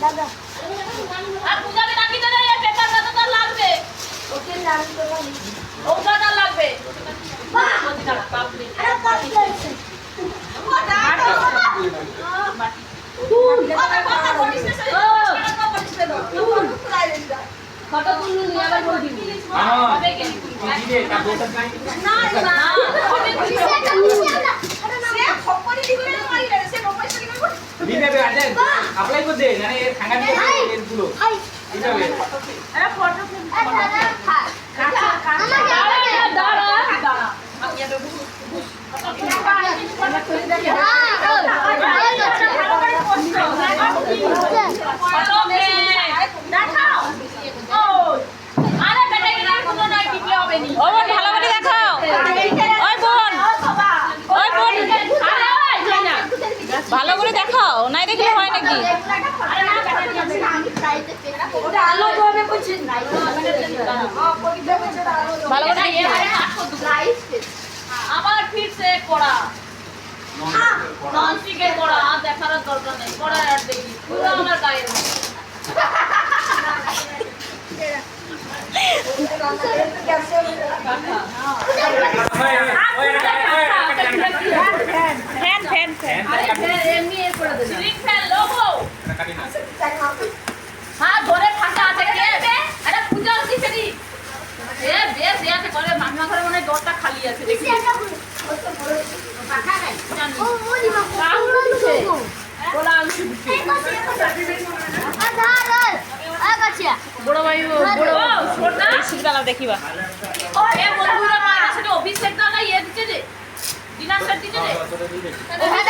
দাদা আর পূজাকে ডাকি দে এই পেপারটা তো তার লাগবে ওকে নাম তো বলি ওটা তার লাগবে বাহ বলছি না পাবলিক আরে পাবলিক ও দাদা মাটি তুই কথা কথা বলিস না কথা বলিস না তুই পুরাই দিস ফটো তুলু নিয়ে আবার বল দিবি হবে কি দিদি তা বলতে নাই না না হবে কি সেটা খুশি না সে খপ্পরি দিলে মারি রে সে পয়সা দিবে দিবে আছেন অ্যাপ্লাই করে দে জানে এর খাঙ্গা দিয়ে এর গুলো হাই দিবে আরে ফটো দাদা খা দাঁড়া দাঁড়া দাঁড়া আমি এটা ভালো করে দেখাও নাই দেখলে হয় নাকি ভালো করে আবার ফিরছে কড়া ননস্টিকের কড়া আর দেখার দরকার নেই কড়া আর দেখি পুরো আমার গায়ের ফ্যান ফ্যান ফ্যান এমনি এ করে দেবে সিলিং ফ্যান লোগো হ্যাঁ ধরে ফাঁকা আছে কে আরে পূজা দিছে দি এ বেশ ইয়াতে করে মামা ঘরে মনে হয় ডোরটা খালি আছে দেখি বলা আনছি বড় ভাই বড় ছোটা শীতকালা দেখিবা ও এ বন্ধুরা মারা সেটা অভিষেক দাদা ইয়ে দিতে দে ডিনার সেট দিতে দে